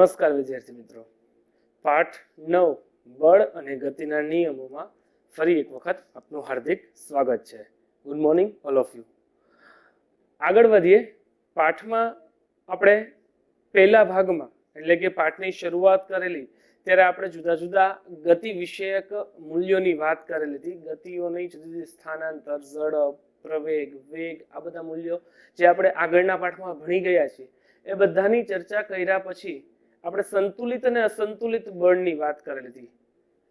નમસ્કાર વિદ્યાર્થી મિત્રો, પાઠ 9 બળ અને ગતિના નિયમોમાં ફરી એક વખત આપનું હાર્દિક સ્વાગત છે. Good morning all of you. આગળ વધીએ. પાઠમાં આપણે પહેલા ભાગમાં એટલે કે પાઠની શરૂઆત કરેલી ત્યારે આપણે જુદા જુદા ગતિ વિષયક મૂલ્યોની વાત કરેલી હતી. ગતિઓની જુદી જુદી સ્થાનાંતર, ઝડપ, પ્રવેગ, વેગ, આ બધા મૂલ્યો જે આપણે આગળના પાઠમાં ભણી ગયા છીએ એ બધાની ચર્ચા કર્યા પછી આપણે સંતુલિત અને અસંતુલિત બળની વાત કરેલી હતી.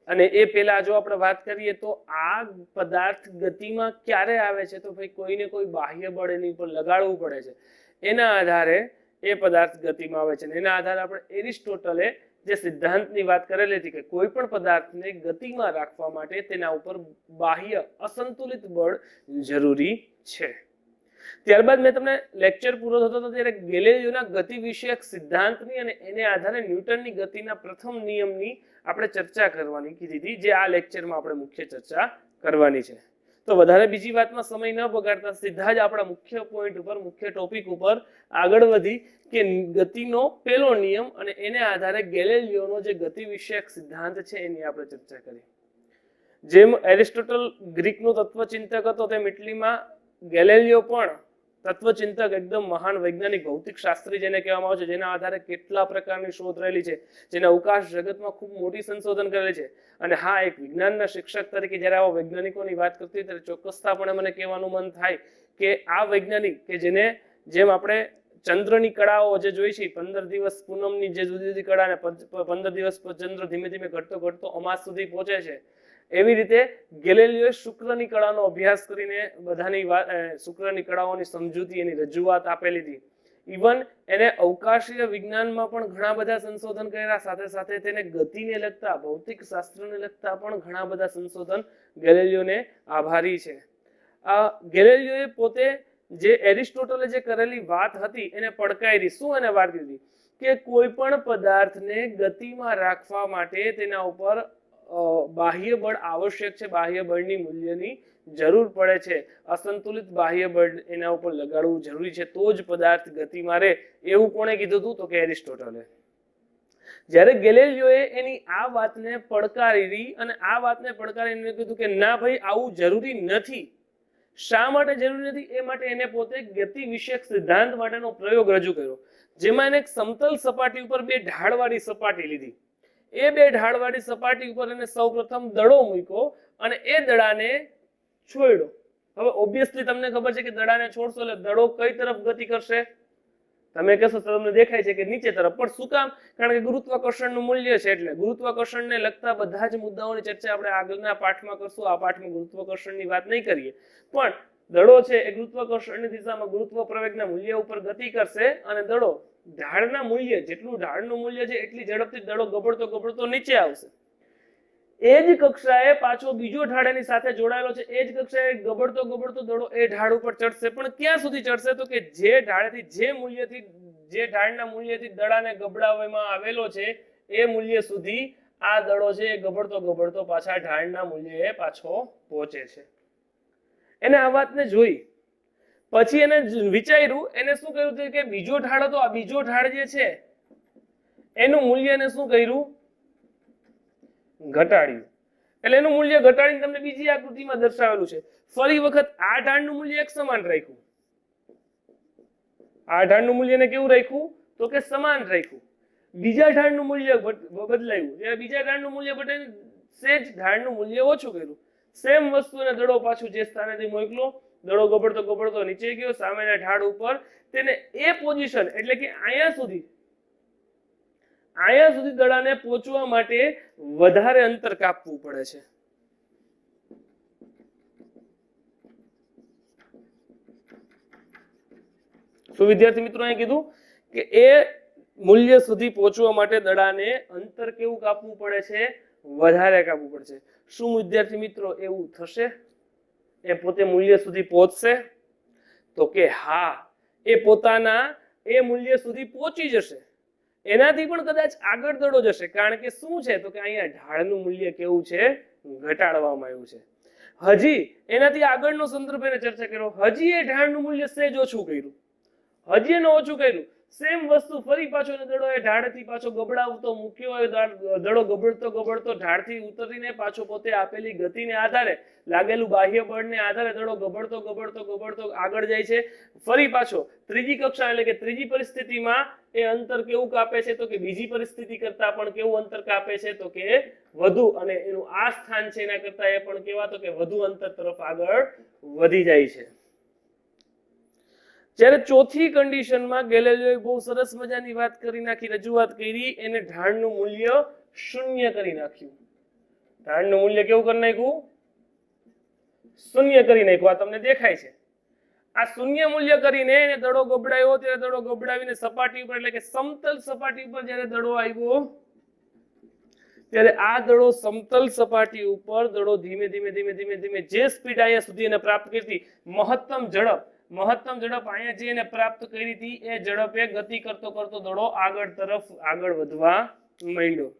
અને એ પહેલા જો આપણે વાત કરીએ તો આ પદાર્થ ગતિમાં ક્યારે આવે છે તો ભાઈ કોઈને કોઈ બાહ્ય બળ એની ઉપર લગાડવું પડે છે, એના આધારે એ પદાર્થ ગતિમાં આવે છે. એના આધારે આપણે એરિસ્ટોટલે જે સિદ્ધાંતની વાત કરેલી હતી કે કોઈ પણ પદાર્થને ગતિમાં રાખવા માટે તેના ઉપર બાહ્ય અસંતુલિત બળ જરૂરી છે. ત્યારબાદ મેં તમને લેક્ચર પૂરો થતો હતો ત્યારે ગેલિલિયોના ગતિ વિષયક સિદ્ધાંતની અને એને આધારે ન્યૂટનની ગતિના પ્રથમ નિયમની આપણે ચર્ચા કરવાની કીધી હતી, જે આ લેક્ચરમાં આપણે મુખ્ય ચર્ચા કરવાની છે. તો વધારે બીજી વાતમાં સમય ન બગાડતા સીધા જ આપણા મુખ્ય પોઈન્ટ ઉપર, મુખ્ય ટોપિક ઉપર આગળ વધી કે ગતિનો પહેલો નિયમ અને એને આધારે ગેલિલિયોનો જે ગતિ વિષયક સિદ્ધાંત છે એની આપણે ચર્ચા કરી. જેમ એરિસ્ટોટલ ગ્રીકનો તત્વચિંતક હતો તેમ ઇટલીમાં ગેલિલિયો પણ તત્વચિંતક, એકદમ મહાન વૈજ્ઞાનિક, ભૌતિક શાસ્ત્રી જેને કહેવામાં આવે છે, જેના આધારે કેટલા પ્રકારની શોધ રહેલી છે, જેને અવકાશ જગતમાં ખૂબ મોટી સંશોધન કરેલી છે. અને હા, એક વિજ્ઞાનના શિક્ષક તરીકે જ્યારે આવા વૈજ્ઞાનિકોની વાત કરતી ત્યારે ચોક્કસતાપણે મને કહેવાનું મન થાય કે આ વૈજ્ઞાનિક કે જેને જેમ આપણે ચંદ્રની કળાઓ જે જોઈ છે, 15 દિવસ પૂનમની જે જુદી જુદી કળા ને 15 દિવસ ચંદ્ર ધીમે ધીમે ઘટતો ઘટતો અમાસ સુધી પહોંચે છે, એવી રીતે ગેલિલિયોએ શુક્રની કળાનો અભ્યાસ કરીને બધાની શુક્રની કળાઓની સમજૂતી, એની રજૂઆત આપેલી હતી. ઇવન એને અવકાશીય વિજ્ઞાનમાં પણ ઘણા બધા સંશોધન કર્યા, સાથે સાથે તેને ગતિને લગતા, ભૌતિક શાસ્ત્રને લગતા પણ ઘણા બધા સંશોધન ગેલિલિયોને આભારી છે. આ ગેલિલિયોએ પોતે જે એરિસ્ટોટલે જે કરેલી વાત હતી એને પડકારી. શું એને વાત કરી કે કોઈ પણ પદાર્થને ગતિમાં રાખવા માટે તેના ઉપર બાહ્ય બળ આવશ્યક છે, બાહ્ય બળની મૂલ્યની જરૂર પડે છે, અસંતુલિત બાહ્ય બળ એના ઉપર લગાડવું જરૂરી છે, તો જ પદાર્થ ગતિમાં રહે. એવું કોણે કીધું હતું તો કે એરિસ્ટોટલે. જ્યારે ગેલિલિયોએ એની આ વાતને પડકારી અને આ વાતને પડકારીને કીધું કે ના ભાઈ, આવું જરૂરી નથી. શા માટે જરૂરી નથી? એ માટે એને પોતે ગતિ વિષયક સિદ્ધાંત માટેનો પ્રયોગ રજૂ કર્યો, જેમાં એને એક સમતલ સપાટી ઉપર બે ઢાળવાળી સપાટી લીધી. એ બે ઢાળવાળી સપાટી ઉપર એને સૌપ્રથમ દડો મૂક્યો અને એ દડાને છોડ્યો. હવે ઓબ્વિયસલી તમને ખબર છે કે દડાને છોડશો એટલે દડો કઈ તરફ ગતિ કરશે? તમે કહેશો તો તમને દેખાય છે કે નીચે તરફ. પણ શું કામ? કારણ કે ગુરુત્વાકર્ષણનું મૂલ્ય છે. એટલે ગુરુત્વાકર્ષણને લગતા બધા જ મુદ્દાઓની ચર્ચા આપણે આગળના પાઠમાં કરશું. આ પાઠમાં ગુરુત્વાકર્ષણની વાત નહીં કરીએ, પણ દડો છે એ ગુરુત્વાકર્ષણની દિશામાં ગુરુત્વ પ્રવેગના મૂલ્ય ઉપર ગતિ કરશે અને દડો ઢાળના મૂલ્ય, જેટલું ઢાળનું મૂલ્ય છે એટલી ઝડપથી દડો ગબડતો ગબડતો નીચે આવશે. એ જ કક્ષાએ પાછો બીજો ઢાળ એની સાથે જોડાયેલો છે, એ જ કક્ષાએ ગબડતો ગબડતો દડો એ ઢાળ ઉપર ચડશે. પણ ક્યાં સુધી ચડશે તો કે જે ઢાળથી, જે ઢાળના મૂલ્યથી દડાને ગબડાવવામાં આવેલો છે એ મૂલ્ય સુધી આ દડો છે એ ગબડતો ગબડતો પાછા ઢાળના મૂલ્યએ પાછો પહોંચે છે. એને આ વાતને જોઈ પછી એને વિચાર્યું, એને શું કર્યું કે બીજો ઢાળ હતો, આ બીજો ઢાળ જે છે એનું મૂલ્ય એને શું કર્યું? ઘટાડ્યું. એટલે એનું મૂલ્ય ઘટાડીને તમને બીજી આકૃતિમાં દર્શાવેલું છે. ફરી વખત આ ઢાળનું મૂલ્ય એક સમાન રાખ્યું. આ ઢાળનું મૂલ્યને કેવું રાખ્યું તો કે સમાન રાખ્યું. બીજા ઢાળનું મૂલ્ય બદલાયું. જ્યારે બીજા ઢાળનું મૂલ્ય બદલાઈને સેજ ઢાળનું મૂલ્ય ઓછું કર્યું. સેમ વસ્તુને દડો પાછું જે સ્થાનેથી મોકલો, દડો ગબડતો ગબડતો નીચે ગયો સામેના ઢાળ ઉપર. તેને એ પોઝિશન એટલે કે અહીંયા સુધી દડાને પહોંચવા માટે વધારે અંતર કાપવું પડે છે. શું વિદ્યાર્થી મિત્રો અહીં કીધું કે એ મૂલ્ય સુધી પહોંચવા માટે દડાને અંતર કેવું કાપવું પડે છે? વધારે કાપવું પડશે. શું વિદ્યાર્થી મિત્રો એવું થશે? એ પોતે મૂલ્ય સુધી પહોંચશે? તો કે હા, એ પોતાના એ મૂલ્ય સુધી પહોંચી જશે. એનાથી પણ કદાચ આગળ દડો જશે. કારણ કે શું છે તો કે અહીંયા ઢાળનું મૂલ્ય કેવું છે? ઘટાડવામાં આવ્યું છે. હજી એનાથી આગળનો સંદર્ભ એને ચર્ચા કર્યો. હજી એ ઢાળનું મૂલ્ય સહેજ ઓછું કર્યું. હજી એનું ઓછું કર્યું. સેમ વસ્તુ ફરી પાછો દડો એ ઢાળથી પાછો ગબડાવતો મૂક્યો હોય, દડો ગબડતો ગબડતો ઢાળથી ઉતરીને પાછો પોતે આપેલી ગતિને આધારે, લાગેલું બાહ્ય બળને આધારે દડો ગબડતો ગબડતો ગબડતો આગળ જાય છે. ફરી પાછો ત્રીજી કક્ષા એટલે કે ત્રીજી પરિસ્થિતિમાં એ અંતર કેવું કાપે છે તો કે બીજી પરિસ્થિતિ કરતા પણ કેવું અંતર કાપે છે તો કે વધુ, અને એનું આ સ્થાન છે એના કરતા એ પણ કેવા તો કે વધુ અંતર તરફ આગળ વધી જાય છે. જ્યારે ચોથી કન્ડિશનમાં ગેલેલિયોએ બહુ સરસ મજાની વાત કરી નાખી, રજૂઆત કરી, એને ઢાળનું મૂલ્ય શૂન્ય કરી નાખ્યું. ઢાળનું મૂલ્ય કેવું કરી નાખ્યું? શૂન્ય કરી નાખ્યું. આ તમને દેખાય છે. આ શૂન્ય મૂલ્ય કરીને એને દડો ગબડાયો, ત્યારે દડો ગબડાવીને સપાટી ઉપર એટલે કે સમતલ સપાટી ઉપર જ્યારે દડો આવ્યો, ત્યારે આ દડો સમતલ સપાટી ઉપર દડો ધીમે ધીમે ધીમે ધીમે ધીમે જે સ્પીડ અહીંયા સુધી એને પ્રાપ્ત કરી, મહત્તમ ઝડપ અહીંયા જે એને પ્રાપ્ત કરી હતી એ ઝડપે ગતિ કરતો કરતો દડો આગળ વધવા માંડ્યો.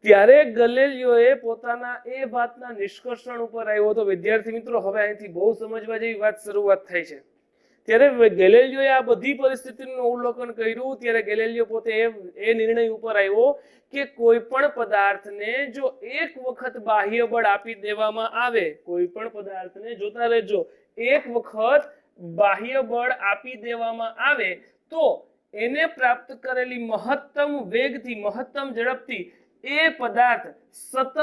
ત્યારે ગેલિલિયોએ પોતાના એ વાતના નિષ્કર્ષણ ઉપર આવ્યો હતો. વિદ્યાર્થી મિત્રો, હવે અહીંથી બહુ સમજવા જેવી વાત શરૂઆત થાય છે. ત્યારે ગેલિલિયોએ આ બધી પરિસ્થિતિનું અવલોકન કર્યું, ત્યારે ગેલિલિયો પોતે એ નિર્ણય ઉપર આવ્યો કે કોઈ પણ પદાર્થને જો એક વખત બાહ્ય બળ આપી દેવામાં આવે, કોઈ પણ પદાર્થને જોતા રહેજો, એક વખત બાહ્ય બળ આપી દેવામાં આવે તો એને પ્રાપ્ત કરેલી મહત્તમ વેગથી, મહત્તમ ઝડપથી એ પદાર્થ સતત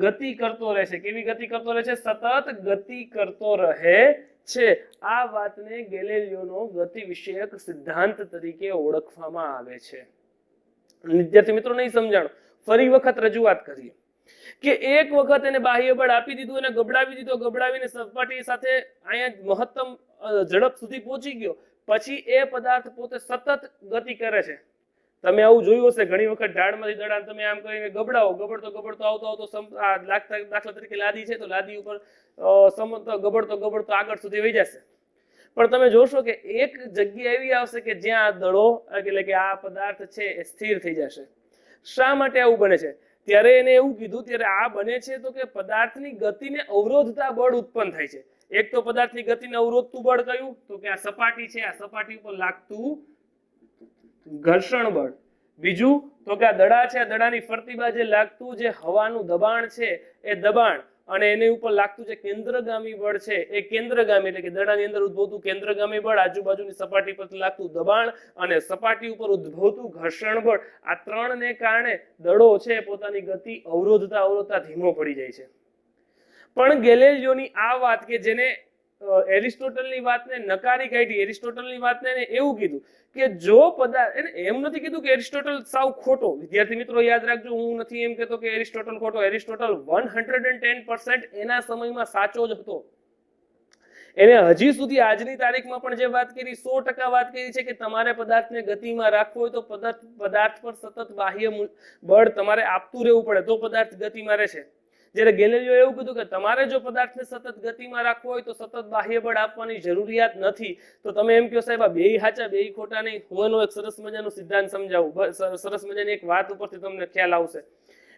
ગતિ કરતો રહેશે. કેવી ગતિ કરતો રહે છે? સતત ગતિ કરતો રહે છે. આ વાતને ગેલિલિયોનો ગતિ વિષયક સિદ્ધાંત તરીકે ઓળખવામાં આવે છે. વિદ્યાર્થી મિત્રો, નહીં સમજાણો, ફરી વખત રજૂઆત કરીએ કે એક વખત એને બાહ્ય બળ આપી દીધું, એને ગબડાવી દીધો, ગબડાવીને સપાટી સાથે અહીંયા મહત્તમ ઝડપ સુધી પહોંચી ગયો, પછી એ પદાર્થ પોતે સતત ગતિ કરે છે. તમે આવું જોયું હશે ઘણી વખત, ઢાળમાંથી દડાને તમે આમ કરીને ગબડાવો, ગબડતો આવતો દાખલા તરીકે લાદી છે તો લાદી ઉપર ગબડતો આગળ સુધી વહી જશે. પણ તમે જોશો કે એક જગ્યા એવી આવશે કે જ્યાં દડો એટલે કે આ પદાર્થ છે એ સ્થિર થઈ જશે. શા માટે આવું બને છે? ત્યારે એને એવું કીધું, ત્યારે આ બને છે તો કે પદાર્થની ગતિને અવરોધતા બળ ઉત્પન્ન થાય છે. એક તો પદાર્થની ગતિને અવરોધતું બળ કયું? તો કે આ સપાટી છે, આ સપાટી ઉપર લાગતું ઘર્ષણ બળ. બીજું તો કે આ દડા છે, આ દડાની ફરતી બાજુ લાગતું જે હવાનું દબાણ છે એ દબાણ, અને એની ઉપર લાગતું જે કેન્દ્રગામી બળ છે એ કેન્દ્રગામી એટલે કે દડાની અંદર ઉદ્ભવતું કેન્દ્રગામી બળ, આજુબાજુની સપાટી પર લાગતું દબાણ અને સપાટી ઉપર ઉદ્ભવતું ઘર્ષણ બળ, આ ત્રણને કારણે દડો છે પોતાની ગતિ અવરોધતા ધીમો પડી જાય છે. પણ ગેલિલિયોની આ વાત કે જેને એરિસ્ટોટલની વાતને નકારી કાઢી, એરિસ્ટોટલની વાતને એવું કીધું કે જો પદાર્થ, એમ નથી કીધું કે એરિસ્ટોટલ સાવ ખોટો. વિદ્યાર્થી મિત્રો યાદ રાખજો, હું નથી એમ કહેતો કે એરિસ્ટોટલ ખોટો. એરિસ્ટોટલ 110% એના સમયમાં સાચો જ હતો. એને હજી સુધી આજની તારીખમાં પણ જે વાત કરી 100% વાત કરી છે કે તમારે પદાર્થને ગતિમાં રાખવો હોય તો પદાર્થ પર સતત બાહ્ય બળ તમારે આપતું રહેવું પડે તો પદાર્થ ગતિમાં રહેશે. જ્યારે ગેલિલિયો એવું કીધું કે તમારે જો પદાર્થને સતત ગતિમાં રાખવો હોય તો સતત બાહ્ય બળ આપવાની જરૂરિયાત નથી. તો તમે એમ કહો સાહેબ આ બેય સાચા બેય ખોટા નહીં. હું એનો એક સરસ મજાનો સિદ્ધાંત સમજાવું, સરસ મજાની એક વાત ઉપરથી તમને ખ્યાલ આવશે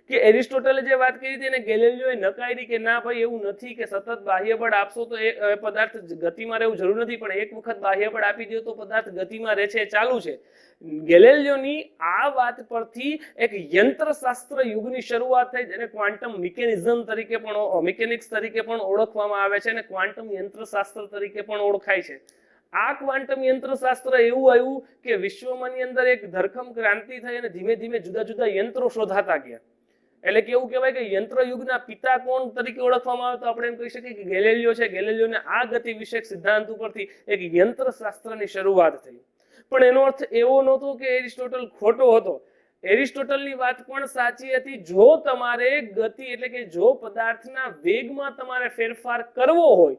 કે એરિસ્ટોટલે જે વાત કરી હતી એને ગેલિલિયોએ નકારી કે ના ભાઈ એવું નથી કે સતત બાહ્ય બળ આપશો તો એ પદાર્થ ગતિમાં રહેવું જરૂર નથી, પણ એક વખત બાહ્ય બળ આપી દો તો પદાર્થ ગતિમાં રહે છે, ચાલુ છે. ગેલિલિયોની આ વાત પરથી એક યંત્રશાસ્ત્ર યુગની શરૂઆત થઈ, જેને ક્વોન્ટમ મિકેનિઝમ તરીકે પણ મિકેનિક્સ તરીકે પણ ઓળખવામાં આવે છે અને ક્વોન્ટમ યંત્રશાસ્ત્ર તરીકે પણ ઓળખાય છે. આ ક્વોન્ટમ યંત્રશાસ્ત્ર એવું આવ્યું કે વિશ્વની અંદર એક ધરખમ ક્રાંતિ થઈ અને ધીમે ધીમે જુદા જુદા યંત્રો શોધાતા ગયા. એટલે કે એવું કહેવાય કે યંત્ર યુગના પિતા કોણ તરીકે ઓળખવામાં આવે તો આપણે એમ કહી શકીએ કે ગેલિલિયો છે. ગેલિલિયોને આ ગતિ વિષયક સિદ્ધાંત ઉપરથી એક યંત્રશાસ્ત્રની શરૂઆત થઈ. પણ એનો અર્થ એવો નહોતો કે એરિસ્ટોટલ ખોટો હતો. એરિસ્ટોટલની વાત પણ સાચી હતી. જો તમારે ગતિ એટલે કે જો પદાર્થના વેગમાં તમારે ફેરફાર કરવો હોય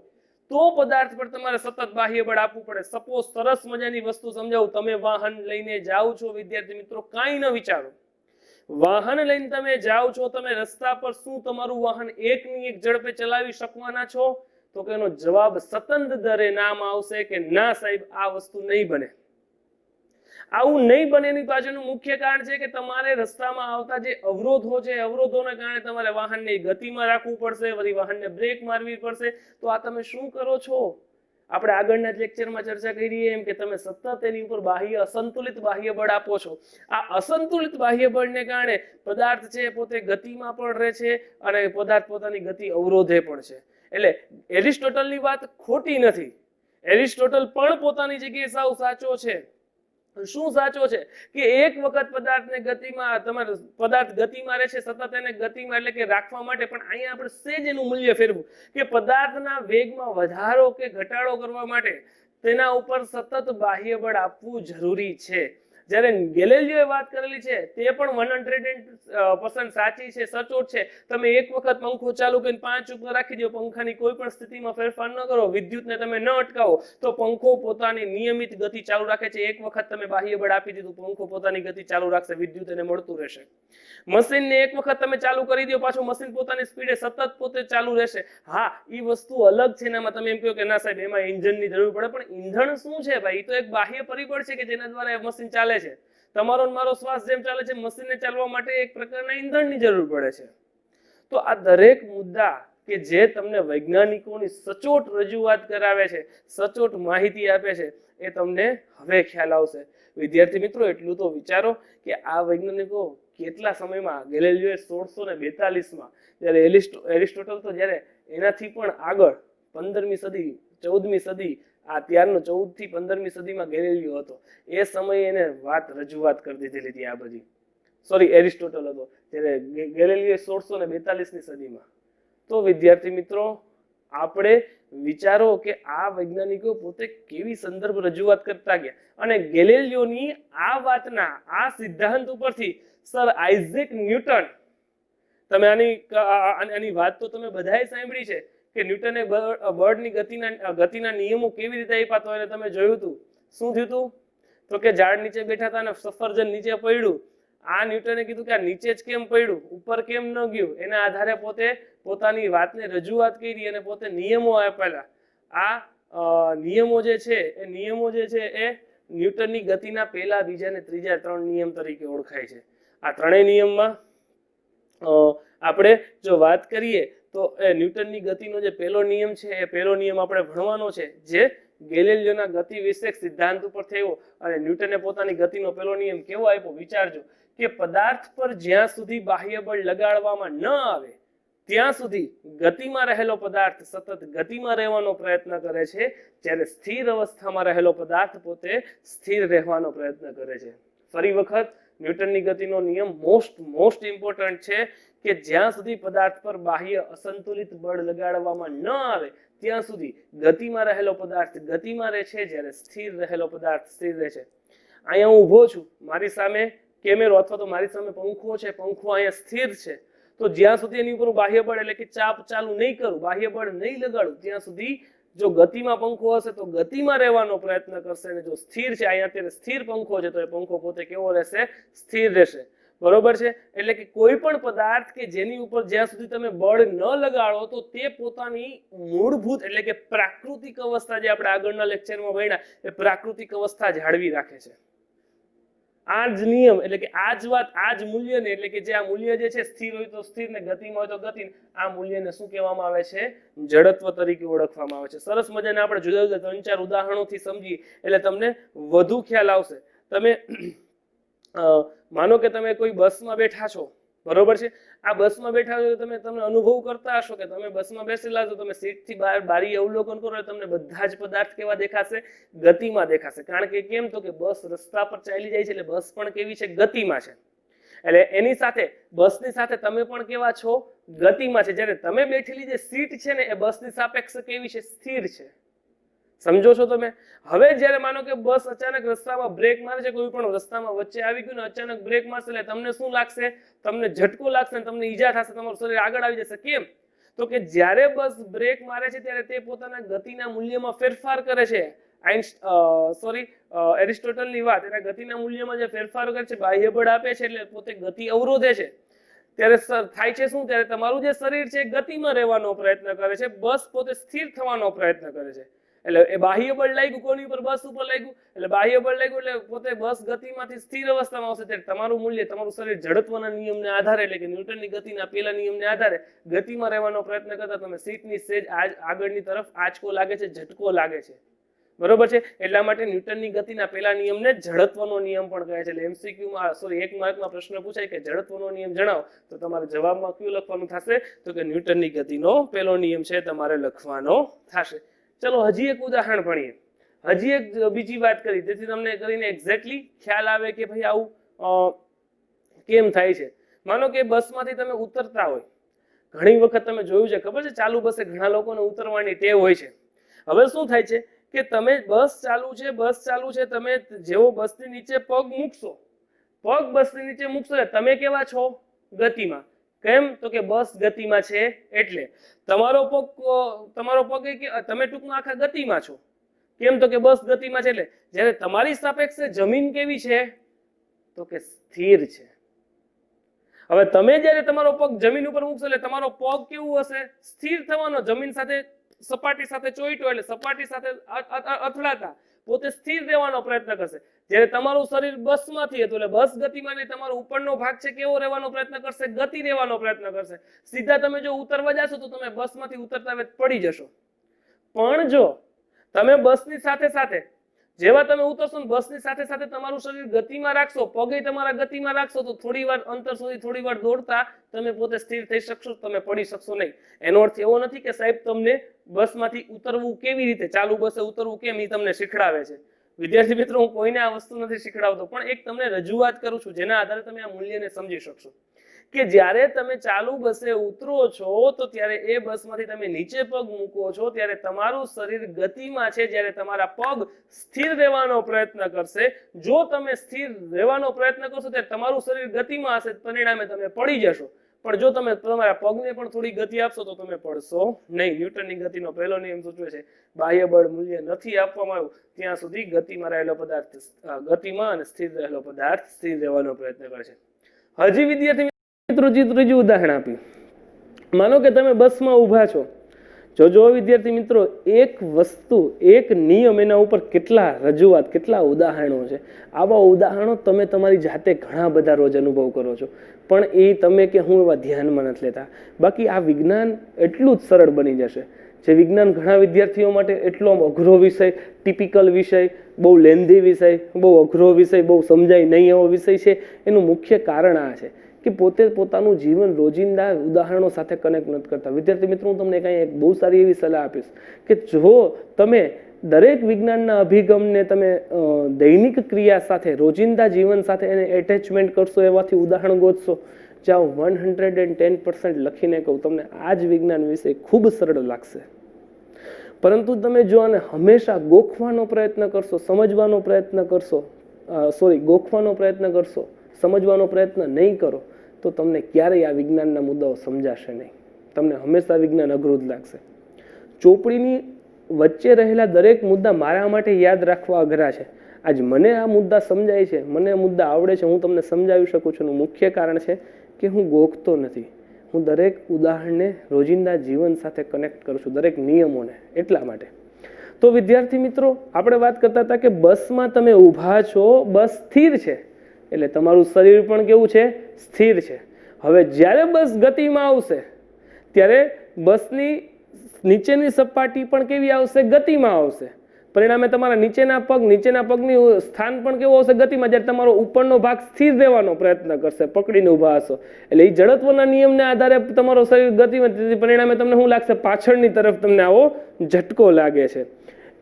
તો પદાર્થ પર તમારે સતત બાહ્ય બળ આપવું પડે. સપોઝ સરસ મજાની વસ્તુ સમજાવું, તમે વાહન લઈને જાઓ છો વિદ્યાર્થી મિત્રો, કાંઈ ન વિચારો, વાહન લઈને તમે જાઓ છો, તમે રસ્તા પર શું તમારું વાહન એકની એક ઝડપે ચલાવી શકવાના છો? તો કે એનો જવાબ સતત દરે નામ આવશે કે ના સાહેબ આ વસ્તુ નહીં બને. આવું નહીં બને એની પાછળનું મુખ્ય કારણ છે કે તમારે રસ્તામાં આવતા જે અવરોધો છે, અવરોધોને કારણે તમારે વાહનને ગતિમાં રાખવું પડશે, વળી વાહનને બ્રેક મારવી પડશે. તો આ તમે શું કરો છો? આપણે આગળના લેક્ચરમાં ચર્ચા કરી એમ કે તમે સતત એની ઉપર બાહ્ય અસંતુલિત બાહ્ય બળ આપો છો. આ અસંતુલિત બાહ્ય બળને કારણે પદાર્થ છે પોતે ગતિમાં પણ રહે છે અને પદાર્થ પોતાની ગતિ અવરોધે પણ છે. એટલે એરિસ્ટોટલની વાત ખોટી નથી. એરિસ્ટોટલ પણ પોતાની જગ્યાએ સાવ સાચો છે. શું સાચો છે કે એક વખત પદાર્થને ગતિમાં તમારે પદાર્થ ગતિમાં રહે છે, સતત એને ગતિમાં એટલે કે રાખવા માટે, પણ અહીંયા આપણે સેજ એનું મૂલ્ય ફેરવું કે પદાર્થના વેગમાં વધારો કે ઘટાડો કરવા માટે તેના ઉપર સતત બાહ્ય બળ આપવું જરૂરી છે. જ્યારે ગેલેલિયોએ વાત કરેલી છે તે પણ 100% સાચી છે, સચોટ છે. તમે એક વખત પંખો ચાલુ કરીને 5 ઉપર રાખી દો, પંખાની કોઈ પણ સ્થિતિમાં ફેરફાર ન કરો, વિદ્યુતને તમે ન અટકાવો તો પંખો પોતાની નિયમિત ગતિ ચાલુ રાખે છે. એક વખત તમે બાહ્ય બળ આપી દીધું, પંખો પોતાની ગતિ ચાલુ રાખશે, વિદ્યુત એને મળતું રહેશે. મશીનને એક વખત તમે ચાલુ કરી દો, પાછું મશીન પોતાની સ્પીડે સતત પોતે ચાલુ રહેશે. હા, એ વસ્તુ અલગ છે. એનામાં તમે એમ કહો કે ના સાહેબ એમાં ઇન્જનની જરૂર પડે, પણ ઈંધણ શું છે ભાઈ? એ તો એક બાહ્ય પરિબળ છે કે જેના દ્વારા મશીન ચાલે છે. તમારો મારો શ્વાસ જેમ ચાલે છે, મશીનને ચાલવા માટે એક પ્રકારના ઈંધણની જરૂર પડે છે. તો આ દરેક મુદ્દા કે જે તમને વૈજ્ઞાનિકોની સચોટ રજૂઆત કરાવે છે, સચોટ માહિતી આપે છે, એ તમને હવે ખ્યાલ આવશે. વિદ્યાર્થી મિત્રો, એટલું તો વિચારો કે આ વૈજ્ઞાનિકો કેટલા સમયમાં, ગેલેલિયોએ 1642માં, જ્યારે એરિસ્ટોટલ તો જ્યારે એનાથી પણ આગળ 15મી સદી 14મી સદી, આ ત્યારનો 14 થી 15મી સદીમાં ગેલેલિયો હતો. એ સમયે એને રજૂઆત કરી દીધેલી હતી આ બધી. સોરી, એરિસ્ટોટલ હતો ત્યારે ગેલેલિયો 1642ની સદીમાં. તો વિદ્યાર્થી મિત્રો, આપણે વિચારો કે આ વૈજ્ઞાનિકો પોતે કેવી સંદર્ભ રજૂઆત કરતા ગયા અને ગેલેલિયોની આ વાતના આ સિદ્ધાંત ઉપરથી સર આઇઝેક ન્યૂટન, તમે આની વાત તો તમે બધાએ સાંભળી છે કે ન્યૂટને બળની ગતિના નિયમો કેવી રીતે આપ્યા. તો એને તમે જોયું હતું શું થયું હતું? તો કે ઝાડ નીચે બેઠા હતા અને સફરજન નીચે પડ્યું. આ ન્યૂટને કીધું કે આ નીચે જ કેમ પડ્યું, ઉપર કેમ ન ગયું? એના આધારે પોતે પોતાની વાતને રજૂઆત કરી અને પોતે નિયમો આપેલા. આ નિયમો જે છે એ ન્યૂટનની ગતિના પહેલા, બીજા અને ત્રીજા 3 નિયમ તરીકે ઓળખાય છે. આ ત્રણેય નિયમમાં આપણે જો વાત કરીએ તો એ ન્યૂટનની ગતિનો જે પહેલો નિયમ છે, એ પહેલો નિયમ આપણે ભણવાનો છે, જે ગેલેલિયોના ગતિ વિષયક સિદ્ધાંત ઉપર થયો. અને ન્યૂટને પોતાની ગતિનો પહેલો નિયમ કેવો આપ્યો વિચારજો કે પદાર્થ પર જ્યાં સુધી બાહ્ય બળ લગાડવામાં ન આવે ત્યાં સુધી ગતિમાં રહેલો પદાર્થ સતત ગતિમાં રહેવાનો પ્રયત્ન કરે છે, જ્યારે સ્થિર અવસ્થામાં રહેલો પદાર્થ પોતે સ્થિર રહેવાનો પ્રયત્ન કરે છે. ફરી વખત ન્યૂટનની ગતિનો નિયમ મોસ્ટ ઇમ્પોર્ટન્ટ છે કે જ્યાં સુધી પદાર્થ પર બાહ્ય અસંતુલિત બળ લગાડવામાં ન આવે ત્યાં સુધી ગતિમાં રહેલો પદાર્થ ગતિમાં રહે છે, જ્યારે સ્થિર રહેલો પદાર્થ સ્થિર રહે છે. અહીંયા હું ઊભો છું, મારી સામે કેમેરો અથવા તો મારી સામે પંખો છે, પંખો અહીંયા સ્થિર છે. તો જ્યાં સુધી એની ઉપર બાહ્ય બળ એટલે કે ચાપ ચાલુ નહીં કરું, બાહ્ય બળ નહીં લગાડું, ત્યાં સુધી જો ગતિમાં પંખો હશે તો ગતિમાં રહેવાનો પ્રયત્ન કરશે, અને જો સ્થિર છે, અહીંયા અત્યારે સ્થિર પંખો છે, તો એ પંખો પોતે કેવો રહેશે? સ્થિર રહેશે. બરોબર છે? એટલે કે કોઈ પણ પદાર્થ કે જેની ઉપર જ્યાં સુધી તમે બળ ન લગાડો તો તે પોતાની મૂળભૂત એટલે કે પ્રાકૃતિક અવસ્થા, જે આપણે આગળના લેક્ચરમાં ભણ્યા, એ પ્રાકૃતિક અવસ્થા જાળવી રાખે છે. આ જ નિયમ એટલે કે આ જ વાત, આ જ મૂલ્યને એટલે કે જે આ મૂલ્ય જે છે સ્થિર હોય તો સ્થિર ને ગતિમાં હોય તો ગતિ, આ મૂલ્યને શું કહેવામાં આવે છે? જડત્વ તરીકે ઓળખવામાં આવે છે. સરસ મજાને આપણે જુદા જુદા 3-4 ઉદાહરણોથી સમજીએ એટલે તમને વધુ ખ્યાલ આવશે. તમે માનો કે તમે કોઈ બસમાં બેઠા છો, બરોબર છે? આ બસમાં બેઠા છો, તમે અનુભવ કરતા હશો કે તમે બસમાં બેસેલા છો, તમે સીટથી બહાર બારી અવલોકન કરો એટલે તમને બધા જ પદાર્થ કેવા દેખાશે? ગતિમાં દેખાશે. કારણ કે કેમ? તો કે બસ રસ્તા પર ચાલી જાય છે, એટલે બસ પણ કેવી છે? ગતિમાં છે. એટલે એની સાથે બસની સાથે તમે પણ કેવા છો? ગતિમાં છે. જ્યારે તમે બેઠેલી જે સીટ છે ને એ બસની સાપેક્ષે કેવી છે? સ્થિર છે. સમજો છો તમે? હવે જ્યારે માનો કે બસ અચાનક રસ્તામાં બ્રેક મારે છે, કોઈ પણ રસ્તામાં વચ્ચે આવી ગયું ને અચાનક બ્રેક મારશે, એટલે તમને શું લાગશે? તમને ઝટકો લાગશે, તમને ઈજા થશે, તમારું શરીર આગળ આવી જશે. કેમ? તો કે જ્યારે બસ બ્રેક મારે છે ત્યારે તે પોતાના ગતિના મૂલ્યમાં ફેરફાર કરે છે. એરિસ્ટોટલની વાત, એના ગતિના મૂલ્યમાં જે ફેરફાર કરે છે, બાહ્ય બળ આપે છે, એટલે પોતે ગતિ અવરોધે છે. ત્યારે થાય છે શું? ત્યારે તમારું જે શરીર છે ગતિમાં રહેવાનો પ્રયત્ન કરે છે, બસ પોતે સ્થિર થવાનો પ્રયત્ન કરે છે. એટલે એ બાહ્ય બળ લાગ્યું કોની ઉપર? બસ ઉપર લાગ્યું. એટલે બાહ્ય બળ લાગ્યું એટલે પોતે બસ ગતિમાંથી સ્થિર અવસ્થામાં આવશે ત્યારે તમારું મૂલ્ય, તમારું શરીર ઝડપવાના નિયમને આધારે એટલે કે ન્યૂટનની ગતિના પેલા નિયમને આધારે ગતિમાં રહેવાનો પ્રયત્ન કરતા તમે સીટની સેજ આગળની તરફ આંચકો લાગે છે, ઝટકો લાગે છે, બરોબર છે. એટલા માટે ન્યૂટનની ગતિના પેલા નિયમને જડત્વનો નિયમ પણ કહે છે. એટલે એમસીક્યુમાં એક માર્કમાં પ્રશ્ન પૂછાય કે જડત્વનો નિયમ જણાવો તો તમારે જવાબમાં કયું લખવાનું થશે? તો કે ન્યૂટનની ગતિનો પેલો નિયમ છે તમારે લખવાનો થશે. ચલો હજી એક ઉદાહરણ ભણીએ. હજી એક બીજી વાત કરી જેથી તમને કરીને એક્ઝેક્ટલી ખ્યાલ આવે કે ભાઈ આવું કેમ થાય છે. માનો કે બસમાંથી તમે ઉતરતા હોય, ઘણી વખત તમે જોયું છે, ખબર છે, ચાલુ બસે ઘણા લોકોને ઉતરવાની ટેવ હોય છે. હવે શું થાય છે કે તમે બસ ચાલુ છે, તમે જેવો બસની નીચે પગ મૂકશો, પગ બસની નીચે મૂકશો તમે કેવા છો? ગતિમાં. કેમ? તો કે બસ ગતિમાં છે એટલે તમારો પગ કે તમે ટૂંકમાં આખા ગતિમાં છો. કેમ? તો કે બસ ગતિમાં છે એટલે. જ્યારે તમારી સાપેક્ષે જમીન કેવી છે? તો કે સ્થિર છે. હવે તમે જ્યારે તમારો પગ જમીન ઉપર મૂકશો એટલે તમારો પગ કેવું હશે? સ્થિર થવાનો, જમીન સાથે સપાટી સાથે ચોઈટો એટલે સપાટી સાથે અથડાતા પોતે સ્થિર રહેવાનો પ્રયત્ન કરશે. જ્યારે તમારું શરીર બસમાંથી હતું એટલે બસ ગતિમાં નહીં, તમારો ઉપરનો ભાગ છે કેવો રહેવાનો પ્રયત્ન કરશે? ગતિ રહેવાનો પ્રયત્ન કરશે. સીધા તમે જો ઉતરવા જશો તો તમે બસમાંથી ઉતરતા પડી જશો. પણ જો તમે બસની સાથે સાથે જેવા તમે ઉતરશો ને બસની સાથે સાથે તમારું શરીર ગતિમાં રાખશો, પગે તમારા ગતિમાં રાખશો તો થોડી વાર અંતર સુધી થોડી વાર દોડતા તમે પોતે સ્થિર થઈ શકશો, તમે પડી શકશો નહીં. એનો અર્થ એવો નથી કે સાહેબ તમને બસમાંથી ઉતરવું કેવી રીતે, ચાલુ બસે ઉતરવું કેમ એ તમને શીખડાવે છે. વિદ્યાર્થી મિત્રો, હું કોઈને આ વસ્તુ નથી શીખડાવતો, પણ એક તમને રજૂઆત કરું છું જેના આધારે તમે આ મૂલ્યને સમજી શકશો કે જ્યારે તમે ચાલુ બસે ઉતરો છો તો ત્યારે એ બસમાંથી તમે નીચે પગ મૂકો છો ત્યારે તમારું શરીર ગતિમાં છે, જ્યારે તમારા પગ સ્થિર રહેવાનો પ્રયત્ન કરશે. જો તમે સ્થિર રહેવાનો પ્રયત્ન કરશો ત્યારે તમારું શરીર ગતિમાં હશે, પરિણામે તમે પડી જશો. પણ જો તમે તમારા પગને પણ થોડી ગતિ આપશો તો તમે પડશો નહીં. ન્યૂટનની ગતિનો પહેલો નિયમ સૂચવે છે બાહ્ય બળ મૂલ્ય નથી આપવામાં આવ્યું ત્યાં સુધી ગતિમાં રહેલો પદાર્થ ગતિમાં અને સ્થિર રહેલો પદાર્થ સ્થિર રહેવાનો પ્રયત્ન કરે છે. હજી વિદ્યાર્થી ત્રીજું ઉદાહરણ આપ્યું. માનો કે તમે બસમાં ઊભા છો. જો વિદ્યાર્થી મિત્રો, એક વસ્તુ, એક નિયમ, એના ઉપર કેટલા રજૂઆત, કેટલા ઉદાહરણો છે. આવા ઉદાહરણો તમે તમારી જાતે ઘણા બધા રોજ અનુભવ કરો છો, પણ એ તમે કે હું એવા ધ્યાનમાં નથી લેતા. બાકી આ વિજ્ઞાન એટલું જ સરળ બની જશે. જે વિજ્ઞાન ઘણા વિદ્યાર્થીઓ માટે એટલો અઘરો વિષય, ટિપિકલ વિષય, બહુ લેન્ધી વિષય, બહુ અઘરો વિષય, બહુ સમજાય નહીં એવો વિષય છે, એનું મુખ્ય કારણ આ છે કે પોતે પોતાનું જીવન રોજિંદા ઉદાહરણો સાથે કનેક્ટ નથી કરતા. વિદ્યાર્થી મિત્રો, હું તમને એક બહુ સારી એવી સલાહ આપીશ કે જો તમે દરેક વિજ્ઞાનના અભિગમને તમે દૈનિક ક્રિયા સાથે, રોજિંદા જીવન સાથે એને એટેચમેન્ટ કરશો, એવાથી ઉદાહરણ ગોતશો, જાઓ 110% લખીને કહું તમને આ જ વિજ્ઞાન વિશે ખૂબ સરળ લાગશે. પરંતુ તમે જો આને હંમેશા ગોખવાનો પ્રયત્ન કરશો, સમજવાનો પ્રયત્ન કરશો, ગોખવાનો પ્રયત્ન કરશો, સમજવાનો પ્રયત્ન નહીં કરો તો તમને ક્યારેય આ વિજ્ઞાનના મુદ્દાઓ સમજાશે નહીં. તમને હંમેશા વિજ્ઞાન અઘરું જ લાગશે. ચોપડીની વચ્ચે રહેલા દરેક મુદ્દા મારા માટે યાદ રાખવા અઘરા છે. આજ મને આ મુદ્દા સમજાય છે, મને આ મુદ્દા આવડે છે, હું તમને સમજાવી શકું છું. એનું મુખ્ય કારણ છે કે હું ગોખતો નથી. હું દરેક ઉદાહરણને રોજિંદા જીવન સાથે કનેક્ટ કરું છું, દરેક નિયમોને. એટલા માટે તો વિદ્યાર્થી મિત્રો, આપણે વાત કરતા હતા કે બસમાં તમે ઊભા છો, બસ સ્થિર છે એટલે તમારું શરીર પણ કેવું છે? સ્થિર છે. હવે જ્યારે બસ ગતિમાં આવશે ત્યારે બસની નીચેની સપાટી પણ કેવી આવશે? ગતિમાં આવશે. પરિણામે તમારા નીચેના પગની સ્થાન પણ કેવું આવશે? ગતિમાં. જ્યારે તમારો ઉપરનો ભાગ સ્થિર રહેવાનો પ્રયત્ન કરશે, પકડીને ઊભા હશો એટલે એ જડત્વના નિયમને આધારે તમારો શરીર ગતિમાં, પરિણામે તમને શું લાગશે? પાછળની તરફ તમને આવો ઝટકો લાગે છે.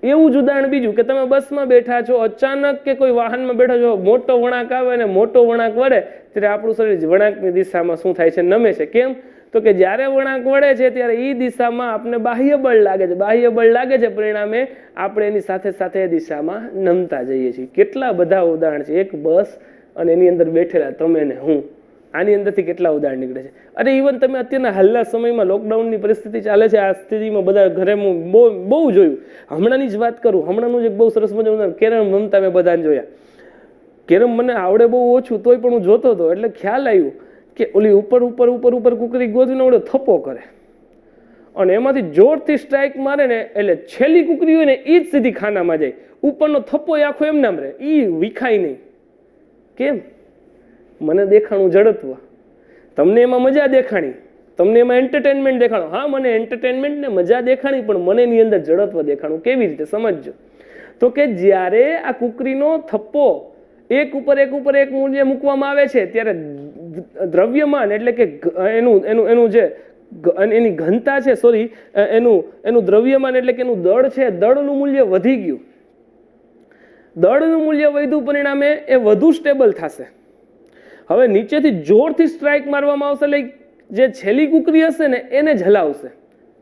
એવું જ ઉદાહરણ બીજું કે તમે બસમાં બેઠા છો, અચાનક કે કોઈ વાહનમાં બેઠા છો, મોટો વળાંક આવે અને મોટો વળાંક વળે ત્યારે આપણું શરીર વળાંકની દિશામાં શું થાય છે? નમે છે. કેમ? તો કે જ્યારે વળાંક વળે છે ત્યારે એ દિશામાં આપણે બાહ્ય બળ લાગે છે. બાહ્ય બળ લાગે છે, પરિણામે આપણે એની સાથે સાથે એ દિશામાં નમતા જઈએ છીએ. કેટલા બધા ઉદાહરણ છે. એક બસ અને એની અંદર બેઠેલા તમે ને હું, આની અંદરથી કેટલા ઉદાહરણ નીકળે છે. અરે ઇવન તમે અત્યારના હાલના સમયમાં લોકડાઉનની પરિસ્થિતિ ચાલે છે, આ સ્થિતિમાં બધા ઘરે બહુ જોયું. હમણાંની જ વાત કરું, હમણાંનું જ એક બહુ સરસ મજાનું કેરમ રમતા મેં બધાને જોયા. કેરમ મને આવડે બહુ ઓછું, તોય પણ હું જોતો હતો એટલે ખ્યાલ આવ્યું કે ઓલી ઉપર કુકરી ગોતીને ઓળો થપ્પો કરે. અને એમાંથી જોરથી સ્ટ્રાઇક મારે ને એટલે છેલ્લી કુકરી હોય ને એ જ સીધી ખાનામાં જાય. ઉપરનો થપ્પો આખો એમ નામ રહે, એ વિખાય નહીં. કેમ? મને દેખાણું જડત્વ, તમને એમાં મજા દેખાણી, તમને એમાં એન્ટરટેનમેન્ટ દેખાણો. હા, મને એન્ટરટેનમેન્ટ ને મજા દેખાણી, પણ મને એની અંદર જડત્વ દેખાણું. કેવી રીતે? સમજજો. તો કે જ્યારે આ કુકરીનો થપ્પો એક ઉપર એક મૂલ્ય મૂકવામાં આવે છે ત્યારે દ્રવ્યમાન એટલે કે એનું જે એની ઘનતા છે, સોરી, એનું દ્રવ્યમાન એટલે કે એનું દળ છે, દળનું મૂલ્ય વધી ગયું. દળનું મૂલ્ય વધ્યું, પરિણામે એ વધુ સ્ટેબલ થશે. હવે નીચેથી જોરથી સ્ટ્રાઇક મારવામાં આવશે, એટલે જે છેલ્લી કુકરી હશે ને એને જ હલાવશે.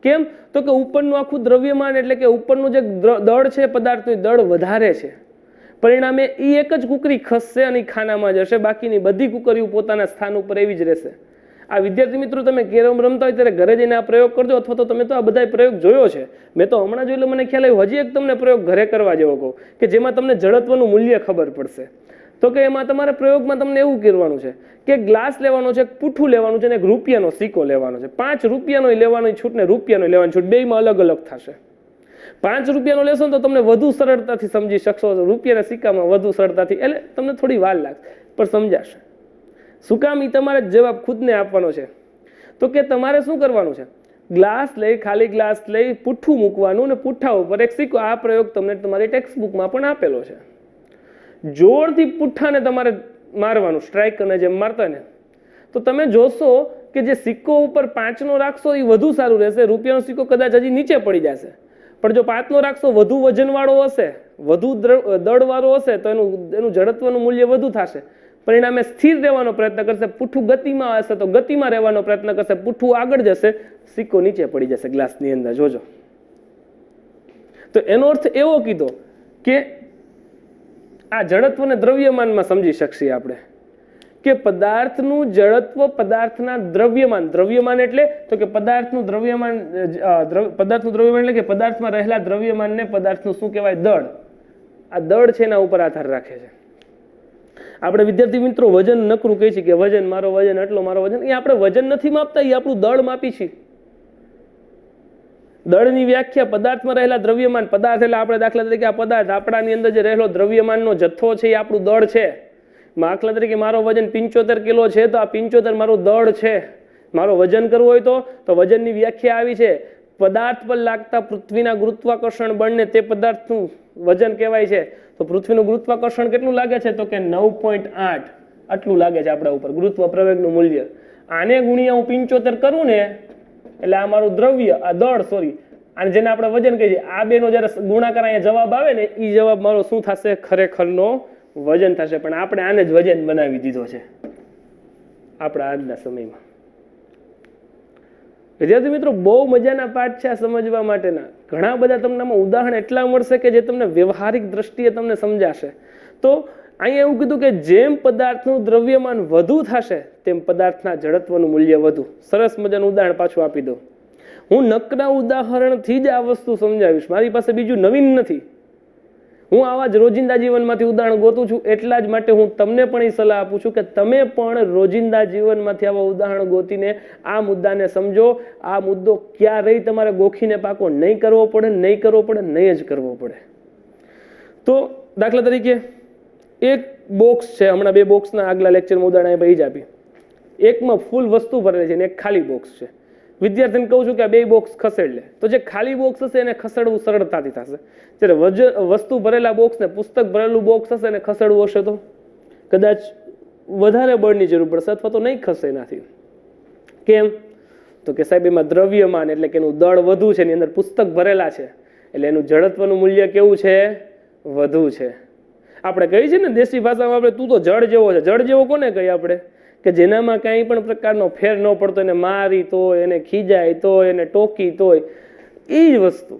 કેમ? તો કે ઉપરનું આખું દ્રવ્યમાન એટલે કે ઉપરનું જે દળ છે, પદાર્થનું દળ વધારે છે. પરિણામે એ એક જ કુકરી ખસશે અને ખાનામાં જશે, બાકીની બધી કુકરીઓ પોતાના સ્થાન ઉપર એવી જ રહેશે. આ વિદ્યાર્થી મિત્રો, તમે કેરમ રમતા હોય ત્યારે ઘરે જઈને આ પ્રયોગ કરજો, અથવા તો તમે તો આ બધા પ્રયોગ જોયો છે. મેં તો હમણાં જોઈ, મને ખ્યાલ આવ્યો, હજી એક તમને પ્રયોગ ઘરે કરવા જેવો કહું કે જેમાં તમને જડત્વનું મૂલ્ય ખબર પડશે. તો કે એમાં તમારે પ્રયોગમાં તમને એવું કરવાનું છે કે ગ્લાસ લેવાનો છે, પૂઠું લેવાનું છે અને એક રૂપિયાનો સિક્કો લેવાનો છે. 5 રૂપિયાનો લેવાનો છૂટ ને રૂપિયાનો લેવાની છૂટ, બેયમાં અલગ અલગ થશે. 5 રૂપિયાનો લેશો ને તો તમને વધુ સરળતાથી સમજી શકશો, રૂપિયાના સિક્કામાં વધુ સરળતાથી, એટલે તમને થોડી વાર લાગશે પણ સમજાશે. શું કામ? એ તમારે જવાબ ખુદને આપવાનો છે. તો કે તમારે શું કરવાનું છે? ગ્લાસ લઈ, ખાલી ગ્લાસ લઈ, પૂઠું મૂકવાનું ને પૂઠા ઉપર એક સિક્કો. આ પ્રયોગ તમને તમારી ટેક્સ્ટ બુકમાં પણ આપેલો છે. જોરથી પૂઠાને તમારે મારવાનું, સ્ટ્રાઇક અને જેમ મારતા ને, તો તમે જોશો કે જે સિક્કો ઉપર 5નો રાખશો એ વધુ સારું રહેશે. રૂપિયાનો સિક્કો કદાચ હજી નીચે પડી જશે, પણ જો 5નો રાખશો, વધુ વજનવાળો હશે, વધુ દળવાળો હશે, તો એનું જડત્વનું મૂલ્ય વધુ થશે. પરિણામે સ્થિર રહેવાનો પ્રયત્ન કરશે. પૂઠું ગતિમાં હશે તો ગતિમાં રહેવાનો પ્રયત્ન કરશે, પૂઠું આગળ જશે, સિક્કો નીચે પડી જશે ગ્લાસની અંદર. જોજો. તો એનો અર્થ એવો કીધો કે આ જડત્વને દ્રવ્યમાનમાં સમજી શકશે આપણે કે પદાર્થનું જડત્વ પદાર્થના દ્રવ્યમાન. દ્રવ્યમાન એટલે તો કે પદાર્થનું દ્રવ્યમાન, પદાર્થનું દ્રવ્યમાન એટલે કે પદાર્થમાં રહેલા દ્રવ્યમાનને પદાર્થનું શું કહેવાય? દળ. આ દળ છે એના ઉપર આધાર રાખે છે. આપણે વિદ્યાર્થી મિત્રો વજન નકરું કહી છીએ કે વજન, મારો વજન એટલો, મારો વજન. એ આપણે વજન નથી માપતા, એ આપણું દળ માપી છીએ. દળની વ્યાખ્યા પદાર્થમાં રહેલા દ્રવ્યમાન. પદાર્થ એટલે આપણે દાખલા તરીકે આ પદાર્થ, આપણાની અંદર જે રહેલો દ્રવ્યમાનનો જથ્થો છે એ આપણું દળ છે. દાખલા તરીકે મારો વજન 75 કિલો છે, તો આ 75 મારું દળ છે. મારો વજન કરવું હોય તો વજનની વ્યાખ્યા આવી છે. પદાર્થ પર લાગતા પૃથ્વીના ગુરુત્વાકર્ષણ બળને તે પદાર્થનું વજન કહેવાય છે. તો પૃથ્વીનું ગુરુત્વાકર્ષણ કેટલું લાગે છે? તો કે 9.8 આટલું લાગે છે આપણા ઉપર ગુરુત્વ પ્રવેગનું મૂલ્ય. આને ગુણ્યા હું 75 કરું ને એટલે આ મારું દ્રવ્ય, આ દળ, સોરી, અને જેને આપણે વજન કહીએ છીએ, આ બેનો જ્યારે ગુણાકાર અહીંયા જવાબ આવે ને, એ જવાબ મારો શું થશે? ખરેખરનો વજન થશે. પણ આપણે આને જ વજન બનાવી દીધો છે આપણા આજના સમયમાં. વિદ્યાર્થી મિત્રો, બહુ મજાના પાઠ છે આ સમજવા માટેના. ઘણા બધા તમને આમાં ઉદાહરણ એટલા મળશે કે જે તમને વ્યવહારિક દ્રષ્ટિએ તમને સમજાશે. તો અહીંયા એવું કીધું કે જેમ પદાર્થનું દ્રવ્યમાન વધુ થશે તેમ પદાર્થના જડત્વનું મૂલ્ય વધુ. સરસ મજાનું ઉદાહરણ પાછું આપી દઉં. હું નકરા ઉદાહરણથી જ આ વસ્તુ સમજાવીશ, મારી પાસે બીજું નવીન નથી. હું આવા જ રોજિંદા જીવનમાંથી ઉદાહરણ ગોતું છું. એટલા જ માટે હું તમને પણ એ સલાહ આપું છું કે તમે પણ રોજિંદા જીવનમાંથી આવા ઉદાહરણ ગોતીને આ મુદ્દાને સમજો. આ મુદ્દો ક્યારેય તમારે ગોખીને પાકો નહીં કરવો પડે, નહીં કરવો પડે, નહીં જ કરવો પડે. તો દાખલા તરીકે એક બોક્સ છે, હમણાં 2 બોક્સના આગલા લેક્ચરમાં ઉદાહરણ ભાઈ જ આપી. એકમાં ફૂલ વસ્તુ ભરેલી છે અને એક ખાલી બોક્સ છે. વિદ્યાર્થીને કહું છું કે આ 2 બોક્સ ખસેડ લે, તો જે ખાલી બોક્સ હશે એને ખસેડવું સરળતાથી થશે. જ્યારે વસ્તુ ભરેલા બોક્સ ને પુસ્તક ભરેલું બોક્સ હશે એને ખસેડવું હશે તો કદાચ વધારે બળની જરૂર પડશે અથવા તો નહીં ખસે એનાથી. કેમ? તો કે સાહેબ એમાં દ્રવ્યમાન એટલે કે એનું દળ વધુ છે, એની અંદર પુસ્તક ભરેલા છે, એટલે એનું જડત્વનું મૂલ્ય કેવું છે? વધુ છે. આપણે કહીએ છીએ ને દેશી ભાષામાં, આપણે તું તો જળ જેવો છે. જળ જેવો કોને કહીએ આપણે? કે જેનામાં કાંઈ પણ પ્રકારનો ફેર ન પડતો, એને મારી તોય, એને ખીજાય તોય, એને ટોકી તોય, એ જ વસ્તુ.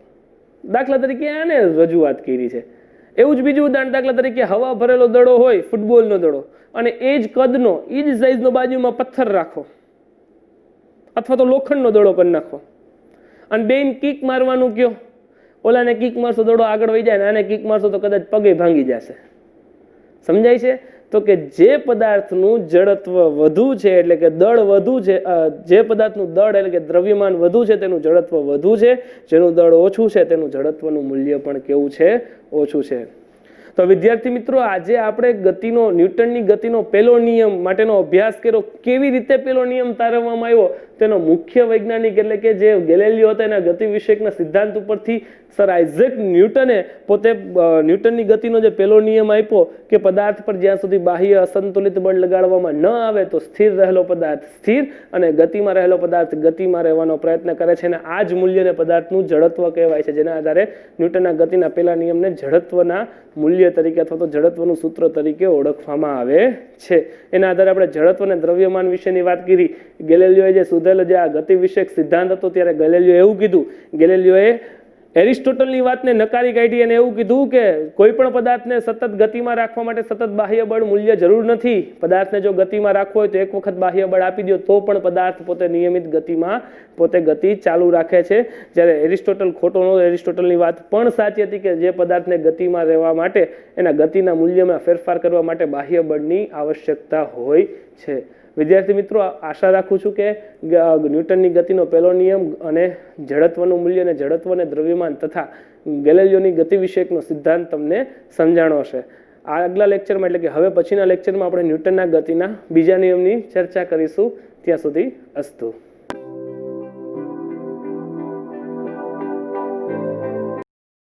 દાખલા તરીકે આને રજૂઆત કરી છે. એવું જ બીજું ઉદાહરણ, દાખલા તરીકે હવા ભરેલો દડો હોય, ફૂટબોલનો દડો, અને એ જ કદનો, એ જ સાઈઝનો બાજુમાં પથ્થર રાખો અથવા તો લોખંડનો દડો કરી નાખો અને બેન કિક મારવાનું કયો. ઓલાને કિક મારશો દડો આગળ વહી જાય ને આને કિક મારશો તો કદાચ પગે ભાંગી જશે. સમજાય છે? તો કે જે પદાર્થનું જડત્વ વધુ છે એટલે કે દળ વધુ છે, જે પદાર્થનું દળ એટલે કે દ્રવ્યમાન વધુ છે તેનું જડત્વ વધુ છે, જેનું દળ ઓછું છે તેનું જડત્વનું મૂલ્ય પણ કેવું છે? ઓછું છે. તો વિદ્યાર્થી મિત્રો, આજે આપણે ન્યૂટનની ગતિનો પહેલો નિયમ માટેનો અભ્યાસ કર્યો. કેવી રીતે પહેલો નિયમ તારવવામાં આવ્યો તેનો મુખ્ય વૈજ્ઞાનિક એટલે કે જે ગેલેલિયો હતા એના ગતિ વિષયકના સિદ્ધાંત ઉપરથી સર આઇઝેક ન્યૂટને પોતે ન્યૂટનની ગતિનો જે પહેલો નિયમ આપ્યો કે પદાર્થ પર જ્યાં સુધી બાહ્ય અસંતુલિત બળ લગાડવામાં ન આવે તો સ્થિર રહેલો પદાર્થ સ્થિર અને ગતિમાં રહેલો પદાર્થ ગતિમાં રહેવાનો પ્રયત્ન કરે છે, અને આ જ મૂલ્યને પદાર્થનું જડત્વ કહેવાય છે, જેના આધારે ન્યૂટનના ગતિના પહેલા નિયમને જડત્વના મૂલ્ય તરીકે અથવા તો જડત્વનું સૂત્ર તરીકે ઓળખવામાં આવે છે. એના આધારે આપણે જડત્વ અને દ્રવ્યમાન વિશેની વાત કરી. ગેલેલિયોએ જે શોધેલો જે આ ગતિ વિષયક સિદ્ધાંત હતો ત્યારે ગેલેલિયોએ એવું કીધું, ગેલેલિયોએ એરિસ્ટોટલની વાતને નકારી કાઢી અને એવું કીધું કે કોઈ પણ પદાર્થને સતત ગતિમાં રાખવા માટે સતત બાહ્ય બળ મૂલ્ય જરૂર નથી. પદાર્થને જો ગતિમાં રાખવો હોય તો એક વખત બાહ્ય બળ આપી દો તો પણ પદાર્થ પોતે નિયમિત ગતિમાં પોતે ગતિ ચાલુ રાખે છે. જ્યારે એરિસ્ટોટલ ખોટો નહોતો. એરિસ્ટોટલની વાત પણ સાચી હતી કે જે પદાર્થને ગતિમાં રહેવા માટે એના ગતિના મૂલ્યમાં ફેરફાર કરવા માટે બાહ્ય બળની આવશ્યકતા હોય છે. વિદ્યાર્થી મિત્રો, આશા રાખું છું કે ન્યૂટનની ગતિનો પહેલો નિયમ અને જડત્વનું મૂલ્ય અને જડત્વ અને દ્રવ્યમાન તથા ગેલેલિયોની ગતિ વિષયકનો સિદ્ધાંત તમને સમજાણો હશે. આગલા લેક્ચરમાં એટલે કે હવે પછીના લેક્ચરમાં આપણે ન્યૂટનના ગતિના બીજા નિયમની ચર્ચા કરીશું. ત્યાં સુધી અસ્તુ.